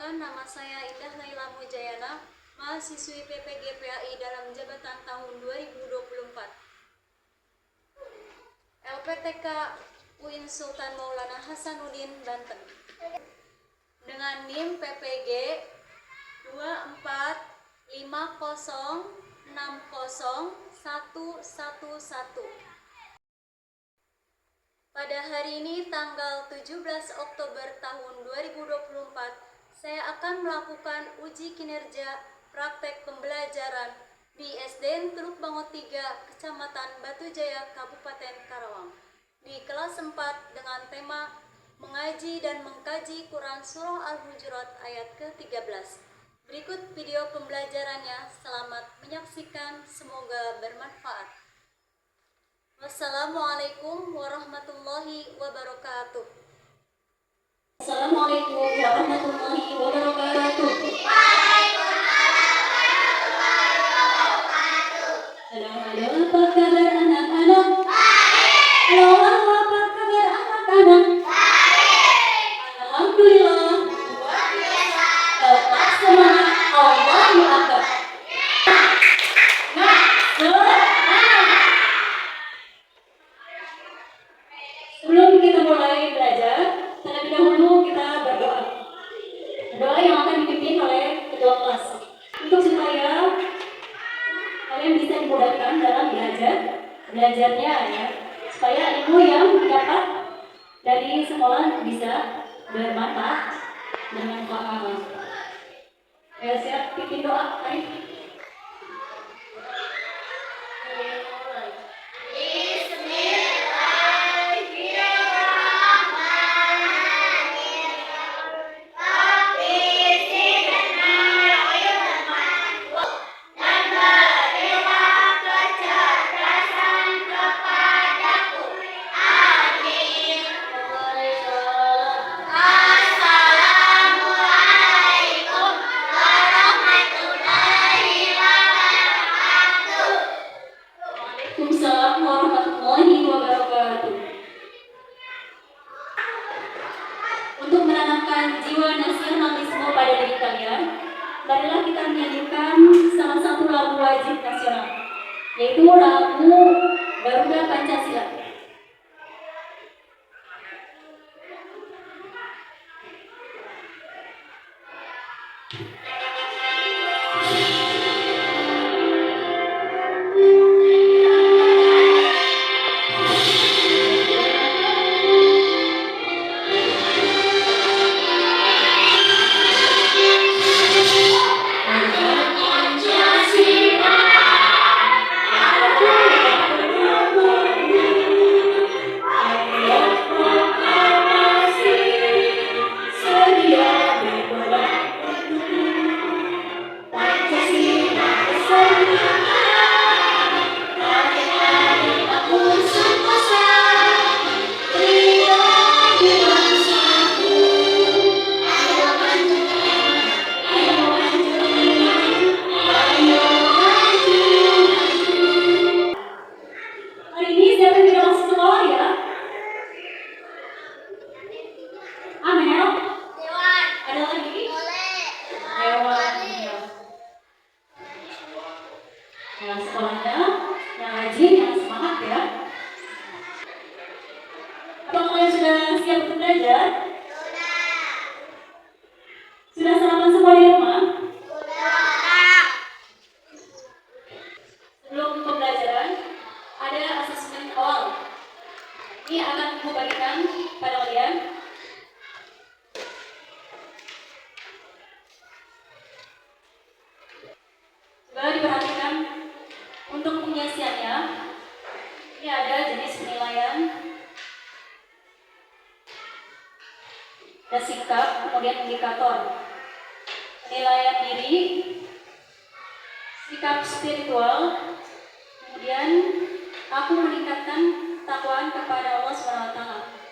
Perkenalkan, nama saya Indah Laila Mujayana, mahasiswi PPG PAI dalam jabatan tahun 2024. LPTK UIN Sultan Maulana Hasanuddin, Banten. Dengan NIM PPG 245060111. Pada hari ini tanggal 17 Oktober tahun 2024, saya akan melakukan uji kinerja praktek pembelajaran di SDN Teluk Bango 3, Kecamatan Batujaya, Kabupaten Karawang, di kelas 4 dengan tema mengaji dan mengkaji Quran Surah Al-Hujurat ayat ke-13. Berikut video pembelajarannya, selamat menyaksikan, semoga bermanfaat. Wassalamualaikum warahmatullahi wabarakatuh. Assalamualaikum warahmatullahi wabarakatuh. Halo, apa kabar anak-anak? Halo, apa kabar anak-anak? Alhamdulillah. Tetap semangat, Allahu Akbar. Sebelum kita mulai belajar, terlebih dahulu kita berdoa. Doa yang akan dipimpin oleh ketua kelas. Untuk supaya kalian bisa dimudahkan dalam belajarnya ya. Supaya ilmu yang didapat dari sekolah bisa bermanfaat. Siap pimpin doa, ayo. Waalaikumsalam warahmatullahi wabarakatuh. Untuk menanamkan jiwa nasionalisme pada diri kalian, marilah kita menyanyikan salah satu lagu wajib nasional, yaitu lagu Garuda Pancasila. Yang sekolahnya, yang rajin, yang semangat ya. Apakah kalian sudah siap untuk belajar? Sudah sarapan semua di rumah? Sebelum pembelajaran, ada asesmen awal. Ini akan Ibu bagikan pada kalian. Coba diperhatikan. Untuk pengisiannya, ini ada jenis penilaian, ada sikap, kemudian indikator. Penilaian diri, sikap spiritual, kemudian aku meningkatkan takwaan kepada Allah SWT.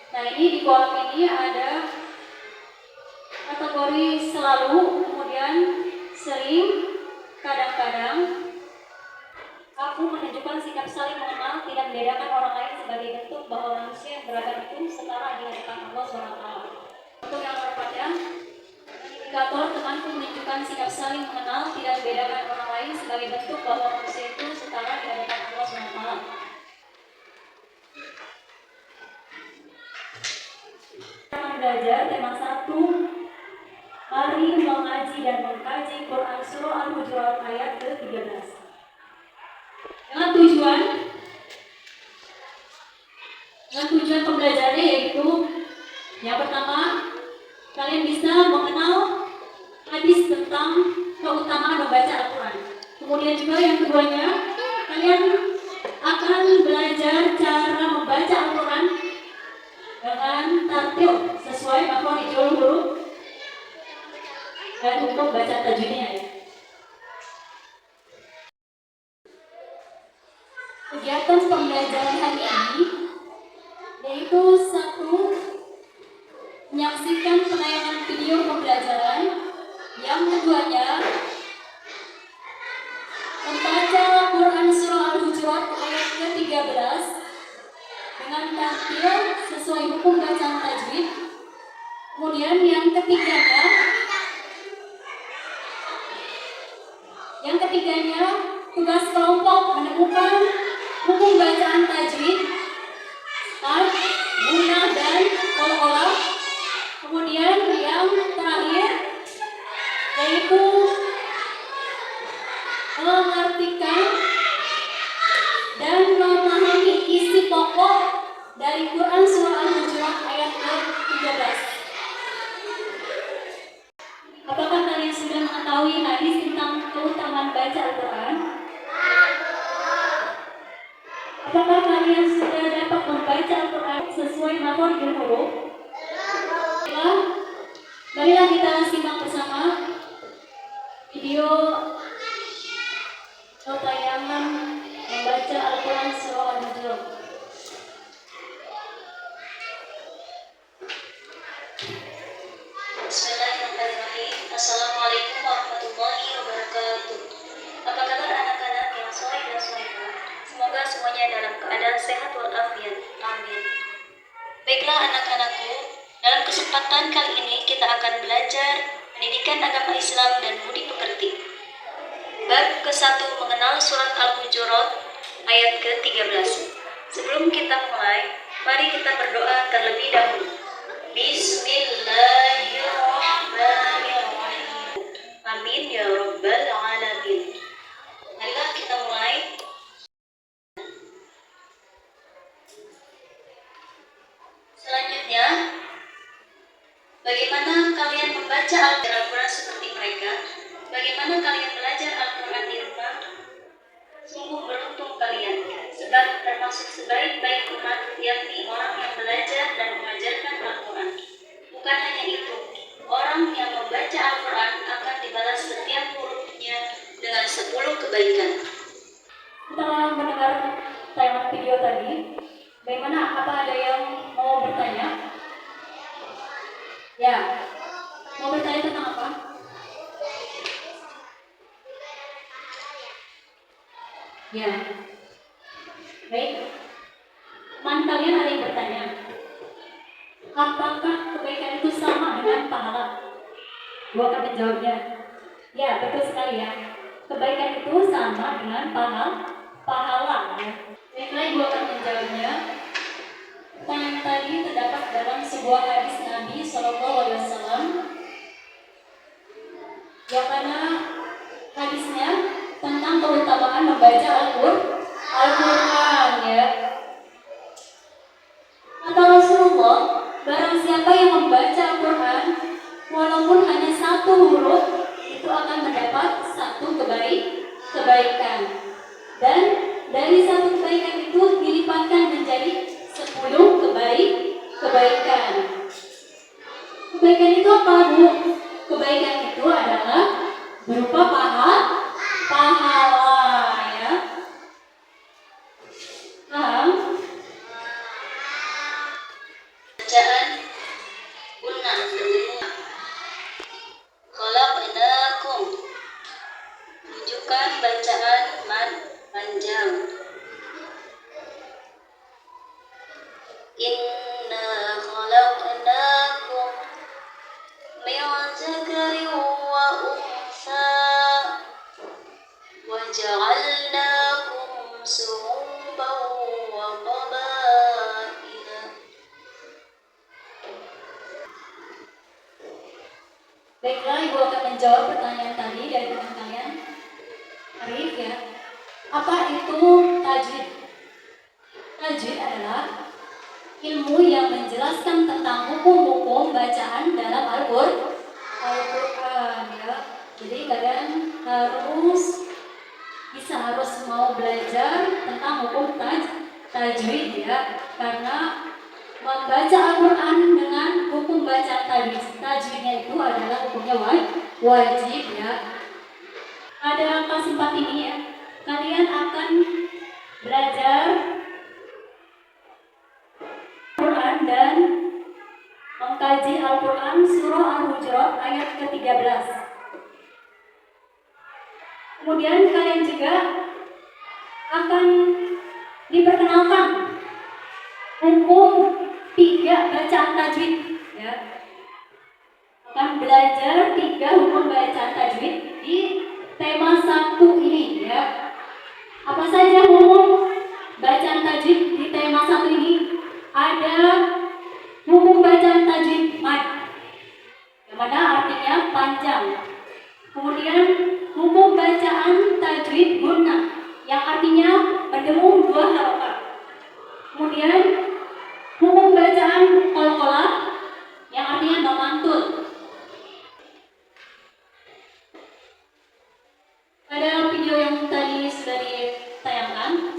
Nah, ini di kolom ini ada kategori selalu, kemudian sering, kadang-kadang. Aku menunjukkan sikap saling mengenal, tidak membedakan orang lain sebagai bentuk bahwa manusia yang beragam itu setara di hadapan Allah SWT. Untuk yang keempatnya, Indikator temanku menunjukkan sikap saling mengenal, tidak membedakan orang lain sebagai bentuk bahwa manusia itu setara di hadapan Allah SWT. Kita belajar tema 1. Mari mengaji dan mengkaji Quran Surah Al-Hujurat ayat ke-13. Dengan tujuan pembelajarannya yaitu yang pertama, kalian bisa mengenal hadis tentang keutamaan membaca Al-Quran. Kemudian juga yang keduanya, kalian akan belajar cara membaca Al-Quran dengan tartil sesuai makhorijul huruf dan hukum baca tajwidnya ya. Kegiatan pembelajaran hari ini yaitu 1. Menyaksikan penayangan video pembelajaran. Yang keduanya, membaca Quran Surah Al-Hujurat ayat ke-13 dengan tartil sesuai hukum bacaan tajwid. Kemudian yang ketiganya, tugas kelompok menemukan hukum bacaan tajwid, start, guna, dan kol-kolak. Kemudian yang terakhir yaitu mengartikan dan memahami isi pokok dari Quran Surah Al-Hujurat ayat ke-13. Apakah kalian sudah mengetahui hadis tentang keutamaan baca Al-Quran? Apakah kalian sudah dapat membaca Al-Quran sesuai makhorijul huruf? Marilah kita simak bersama video tayangan membaca Al-Quran Surah Al-Hujurat. Bismillahirrahmanirrahim. Assalamualaikum warahmatullahi wabarakatuh. Apa kabar anak-anak yang soleh dan solehah? Semoga semuanya dalam keadaan sehat walafiat. Amin. Baiklah anak-anakku, dalam kesempatan kali ini kita akan belajar pendidikan agama Islam dan budi pekerti. Bab ke-1, mengenal surat Al-Hujurat ayat ke-13. Sebelum kita mulai, mari kita berdoa terlebih dahulu. Bismillahirrahmanirrahim. Amin ya rabbal alamin. Marilah kita mulai. Selanjutnya, bagaimana kalian membaca Al-Quran seperti mereka? Bagaimana kalian belajar Al-Quran di rumah? Sungguh beruntung kalian, sebab termasuk sebaik-baik umat yakni orang yang belajar dan mengajarkan Al-Quran. Bukan hanya itu, orang yang membaca Al-Quran akan dibalas setiap hurufnya dengan 10 kebaikan. Setelah mendengar tayangan video tadi, bagaimana? Apa ada yang mau bertanya? Ya, mau bertanya tentang apa? Ya, baik. Teman kalian ada yang bertanya, apakah kebaikan itu sama dengan pahala? Gua akan menjawabnya. Ya, betul sekali ya. Kebaikan itu sama dengan pahala. Ya. Baiklah, gua akan menjawabnya. Pertanyaan tadi terdapat dalam sebuah hadis Nabi SAW, yang mana hadisnya tentang keutamaan membaca Al-Quran ya. Kata Rasulullah, barang siapa yang membaca Al-Quran walaupun hanya 1 huruf, itu akan mendapat 1 kebaikan. Dan dari 1 kebaikan itu dilipatkan menjadi 10 kebaikan. Kebaikan itu apa, Bu? Kebaikan itu adalah berupa pahala ya. Paham? Bacaan guna khalaqnakum, tunjukkan bacaan panjang. Inna khalaqnakum min dzakarin وجعلناكم شعوبا وقبائل. Baiklah, Ibu akan menjawab pertanyaan tadi dari teman kalian. Arif ya. Apa itu tajwid? Tajwid adalah ilmu yang menjelaskan tentang hukum-hukum bacaan dalam Al-Quran ya. Jadi kalian harus mau belajar tentang hukum tajwid ya. Karena membaca Al-Quran dengan hukum bacaan tajwidnya itu adalah hukumnya wajib ya. Pada kelas 4 ini ya, kalian akan belajar Al-Quran dan mengkaji Al-Quran surah Al-Hujurat ayat ke-13. Kemudian kalian juga akan diperkenalkan hukum 3 bacaan tajwid ya. Akan belajar 3 hukum bacaan tajwid di tema 1 ini ya. Apa saja hukum bacaan tajwid di tema 1 ini? Ada hukum bacaan tajwid mad, yang mana artinya panjang. Kemudian hukum bacaan tajwid gunnah, yang artinya mendengung 2 harokat. Kemudian hukum bacaan qalqalah, yang artinya memantul. Pada video yang tadi sudah ditayangkan,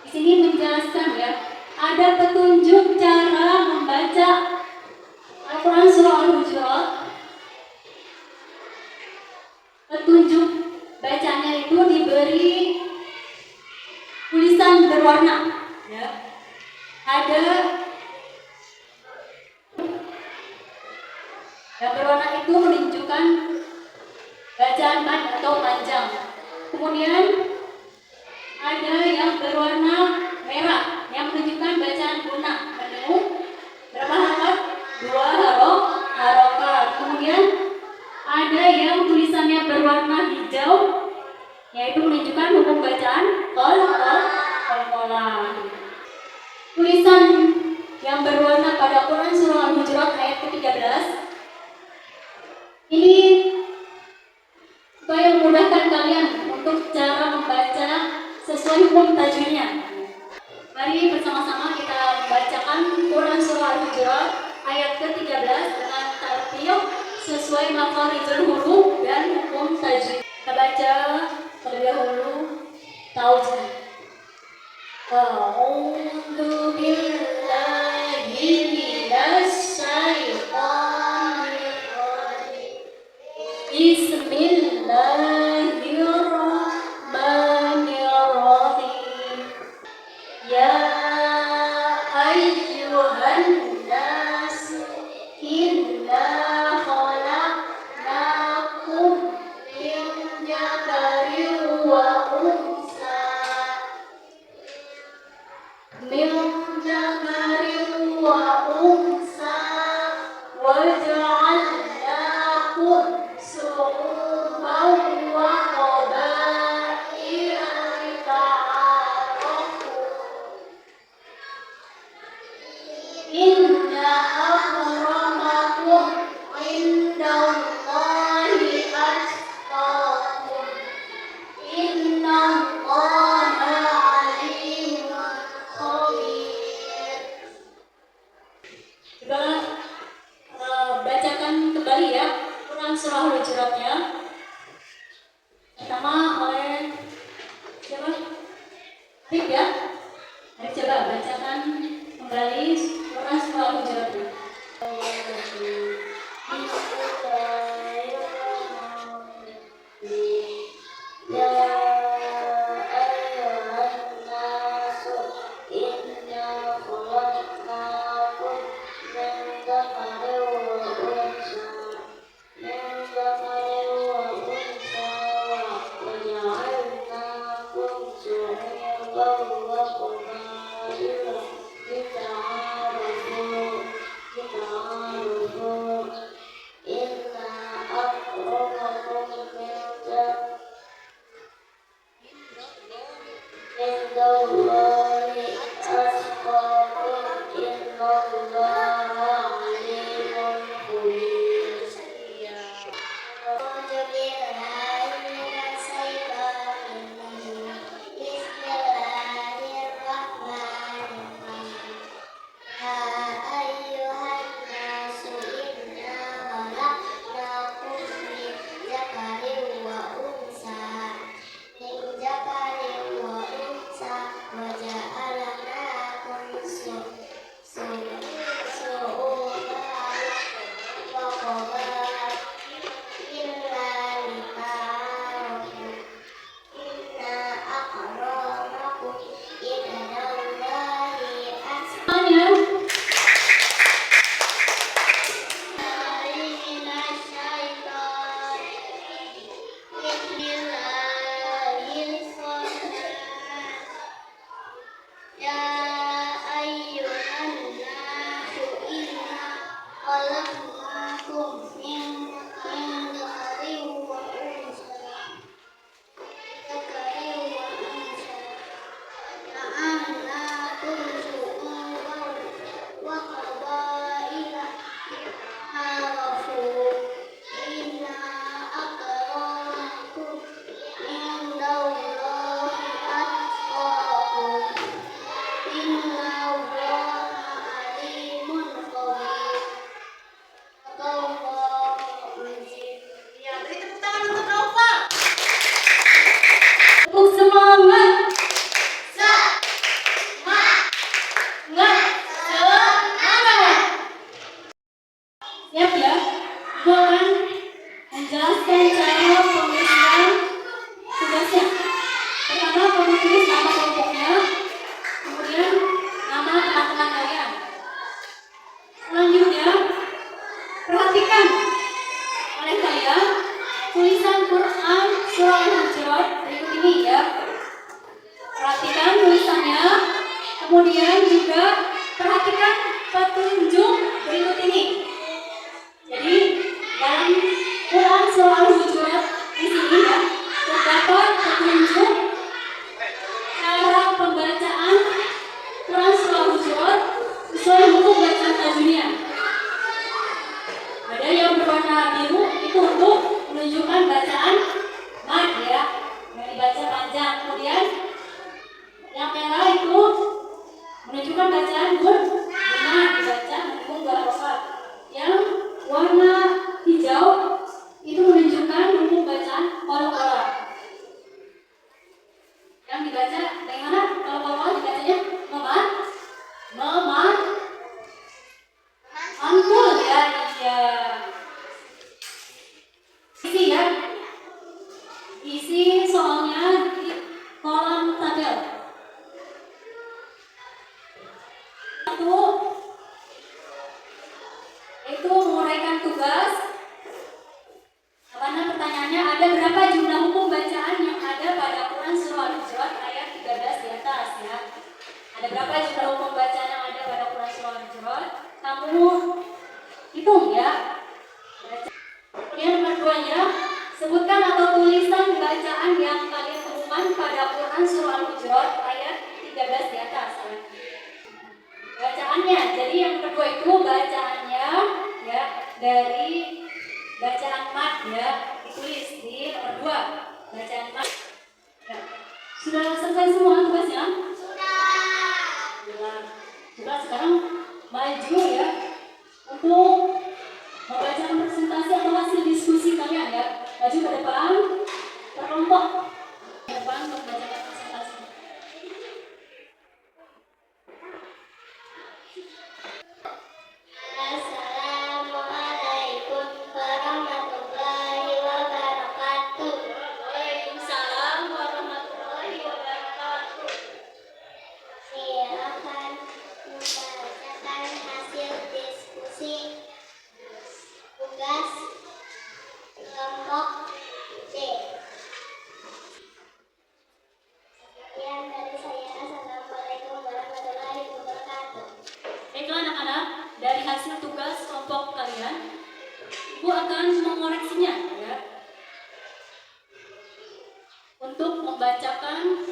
di sini menjelaskan ya, ada petunjuk cara membaca Al-Quran surah Al-Hujurat. Petunjuk bacanya itu diberi tulisan berwarna ya. Ada yang berwarna itu menunjukkan bacaan mad atau panjang. Kemudian ada yang berwarna merah yang menunjukkan bacaan gunnah, mendengung berapa harokat? 2 harokat. Kemudian ada yang tulisannya berwarna hijau, yaitu menunjukkan hukum bacaan qalqalah. Tulisan yang berwarna pada Quran surah Al-Hujurat ayat ke-13 ini supaya memudahkan kalian untuk cara membaca sesuai hukum tajwidnya. Mari bersama-sama kita membacakan Quran surah Al-Hujurat ayat ke-13 dengan tartil sesuai makharijul huruf dan hukum tajwid. Kita baca terlebih dahulu taujid. A'udzu billahi minasy syaithanir rajim. Bismillahirrahmanirrahim. Ya ayyuhan nas inna khalaqnakum min dzakarin wa unsa wa ja'alnakum syu'uban wa qabaila lita'arafu. Inna akramakum indallahi atqakum. Innallaha alimun khabir. Coba bacakan kembali ya Quran surah Al-Hujuratnya. Pertama oleh siapa? Arif ya. Arif coba bacakan kembali Quran surah Al-Hujuratnya. Ya ayyuhan nasu inna khalaqnakum min dzakarin wa unsa wa ja'alnakum syu'uban wa qabaila lita'arafu. akan menjelaskan cara pengisian tugasnya. Pertama, kamu tulis nama kelompoknya, kemudian nama teman-teman kalian. Selanjutnya, perhatikan oleh kalian tulisan Quran surah Al-Hujurat berikut ini ya. Perhatikan tulisannya, kemudian juga perhatikan petunjuk berikut ini. Jadi dalam Quran surah Al-Hujurat di sini ya terdapat petunjuk cara pembacaan Quran surah Al-Hujurat sesuai hukum bacaan tajwidnya. Ada yang berwarna biru itu untuk menunjukkan bacaan mad ya, yang dibaca panjang. Kemudian yang merah itu menunjukkan bacaan benar dibaca menghitung 2 harokat. Yang warna hijau itu menunjukkan hukum bacaan qala-qala. Yang dibaca bagaimana? Kalau qala dibacanya memad, mantul ya, iya. Isi soalnya di kolom tabel. Satu, itu menguraikan tugas. Karena pertanyaannya ada berapa jumlah hukum bacaan yang ada pada Quran surah Al-Hujurat ayat 13 di atas ya. Ada berapa jumlah hukum bacaan yang ada pada Quran surah Al-Hujurat? Kamu hitung ya. Kemudian nomor 2-nya, sebutkan atau tulisan bacaan yang kalian temukan pada Quran surah Al-Hujurat ayat 13 di atas ya. Bacaannya, jadi yang kedua itu bacaannya ya dari bacaan mad ya, ditulis di nomor 2 bacaan mad ya. Sudah selesai semua tugasnya? Sudah. Coba sekarang maju ya untuk membacakan presentasi atau hasil diskusi kalian ya. Maju ke depan, berkelompok ke depan untuk membacakan presentasi. Assalamualaikum warahmatullahi wabarakatuh. Waalaikumsalam warahmatullahi wabarakatuh. Saya akan membacakan hasil diskusi tugas kelompok C. Sekian dari saya. Assalamualaikum warahmatullahi wabarakatuh. Baiklah anak-anak, dari hasil tugas kelompok kalian, Ibu akan mengoreksinya ya, untuk membacakan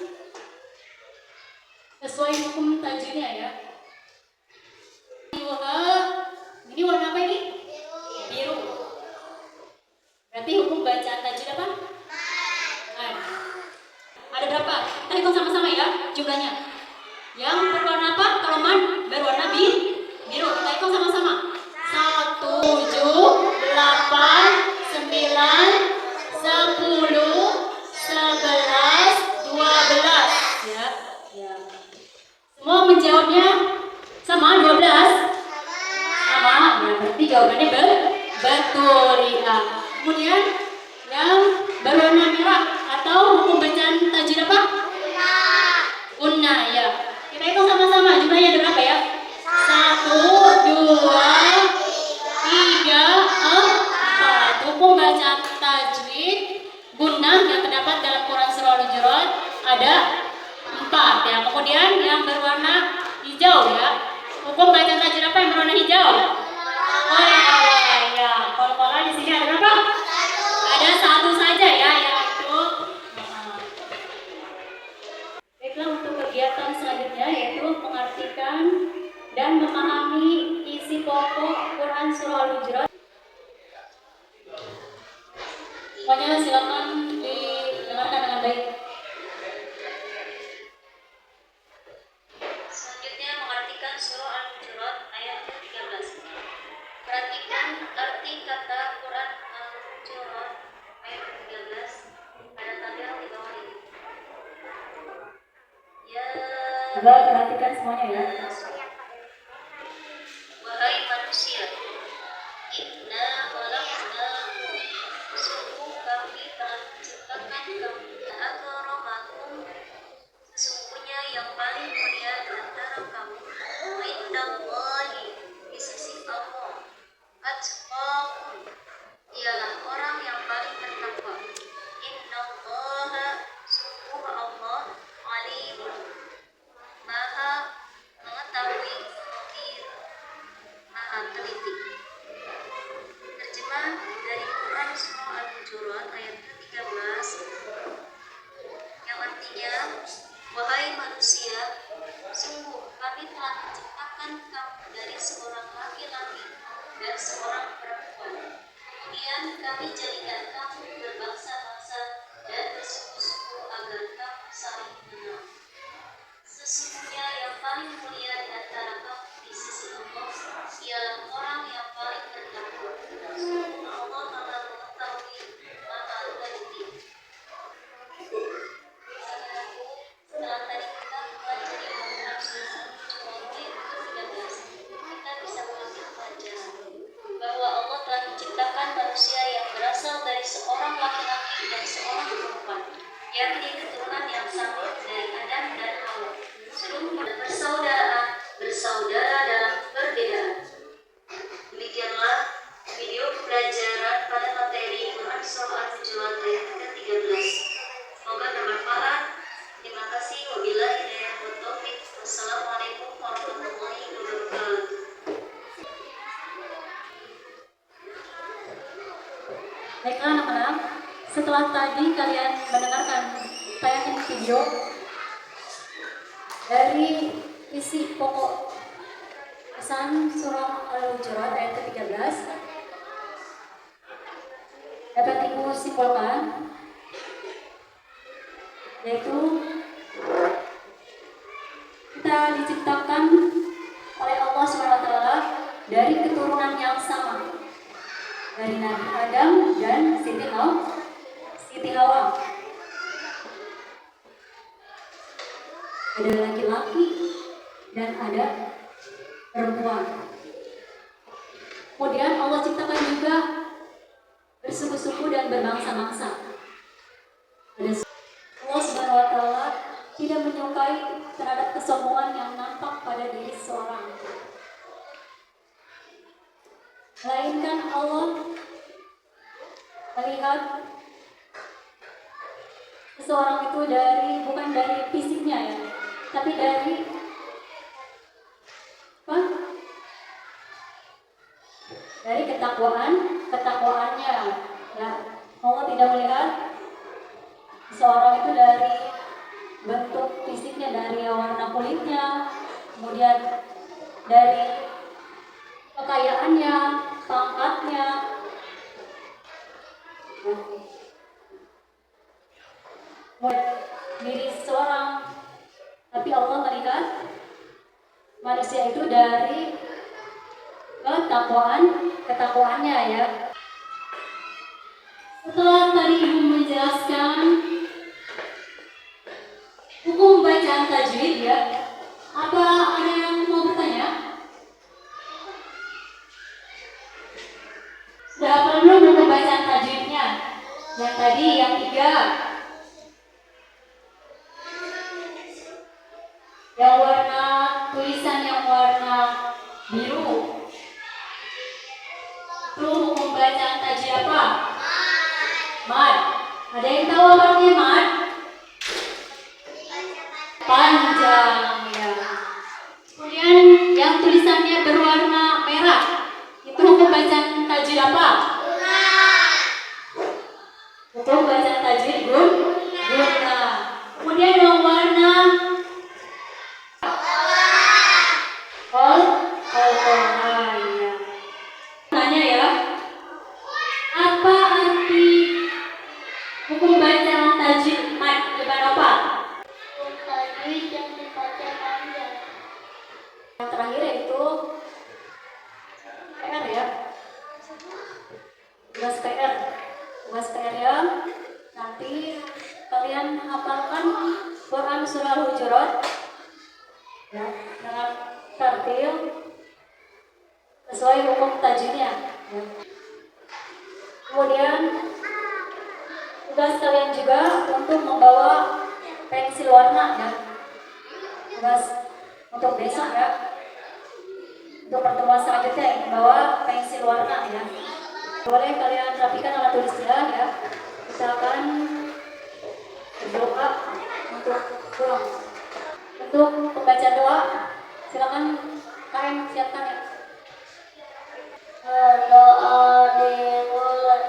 sesuai hukum tajwidnya ya. Ini warna apa ini? Biru. Berarti hukum bacaan tajwid apa? Ada berapa? Kita hitung sama-sama ya jumlahnya. Yang berwarna apa? Kalau man berwarna biru. Kita hitung sama-sama. 1, 7, 8, 9, 10, 11, 12 ya. Semua menjawabnya sama 12? Sama. Ya, berarti jawabannya betul ya. Kemudian yang berwarna merah atau hukum bacaan tajwid apa? Unna ya. Kita hitung sama-sama jumlahnya ada berapa ya? 1, 2, 3, 4. Hukum bacaan tajwid gunnah yang terdapat dalam Quran surah Al-Hujurat ada 4 ya. Kemudian yang berwarna hijau ya. Hukum bacaan tajwid apa yang berwarna hijau? Qala ya. Qala di sini ada berapa? Ada 1 saja ya, yaitu. Baiklah, untuk kegiatan selanjutnya yaitu mengartikan dan memahami isi pokok Quran surah Al-Hujurat. Semuanya silakan didengarkan dengan baik. Selanjutnya mengartikan surah Al-Hujurat ayat 13. Perhatikan arti kata Quran Al-Hujurat ayat 13 pada tabel di bawah ini. Ya. Coba perhatikan semuanya ya. Wahai manusia, inna khalaqna ayat ke-13 yang artinya, wahai manusia, sungguh kami telah menciptakan kamu dari seorang laki-laki dan seorang perempuan. Kemudian kami jadikan kamu berbangsa-bangsa dan bersuku-suku agar kamu saling mengenal. Sesungguhnya yang paling mulia di antara kamu di sisi Allah ialah orang yang paling bertakwa. Sungguh Allah Maha Mengetahui, Maha Teliti. Setelah tadi kita mempelajari Al-Quran surat Al-Baqarah kita bisa mengambil pelajaran bahwa Allah telah menciptakan manusia yang berasal dari seorang laki-laki dan seorang perempuan, yakni keturunan yang sama dari Adam dan Hawa. Seluruh bersaudara dalam perbedaan. Demikianlah video pembelajaran pada materi Quran Surah Al-Hujurat ayat ke-13. Semoga bermanfaat. Terima kasih. Wabillahi hidayah wa taufik. Wassalamualaikum warahmatullahi wabarakatuh. Baiklah anak-anak, setelah tadi kalian mendengarkan tayangan video dari isi pokok pesan surah Al-Hujurat ayat ke-13, dapat ibu simpulkan yaitu kita diciptakan oleh Allah SWT dari keturunan yang sama, dari Nabi Adam dan Siti Hawa. Ada laki-laki dan ada perempuan. Kemudian Allah ciptakan juga bersuku-suku dan berbangsa-bangsa. Allah Subhanahu wa Ta'ala tidak menyukai terhadap kesombongan yang nampak pada diri seseorang. Melainkan Allah melihat seseorang itu bukan dari fisiknya ya, tapi dari apa? Dari ketakwaannya ya. Allah tidak melihat seseorang itu dari bentuk fisiknya, dari warna kulitnya, kemudian dari kekayaannya, pangkatnya. Diri seseorang, tapi Allah melihat manusia itu dari ketakwaannya ya. Setelah tadi ibu menjelaskan hukum bacaan tajwid ya, apa ada yang mau bertanya? Sudah hafal belum hukum bacaan tajwidnya? Yang tadi yang 3. Yang warna tulisan yang warna biru itu hukum bacaan tajwid apa? Mad. Ada yang tahu apa artinya mad? Panjang ya. Kemudian yang tulisannya berwarna merah itu hukum bacaan tajwid apa? Hukum bacaan tajwid guna. Kemudian yang warna ya. Tanya ya, apa arti hukum bacaan tajwid mad depan apa? Hukum tajwid yang dibaca panjang. Yang terakhir yaitu PR ya. Tugas PR ya. Nanti kalian hafalkan Quran surah Al-Hujurat ya, dengan tertil sesuai hukum tajwidnya ya. Kemudian tugas kalian juga untuk membawa pensil warna ya. Tugas untuk besok ya. Untuk pertemuan selanjutnya yang membawa pensil warna ya. Boleh kalian rapikan alat tulisnya ya. Kita akan berdoa untuk pulang. Untuk pembaca doa, silakan kalian siapkan ya. Berdoa di bulan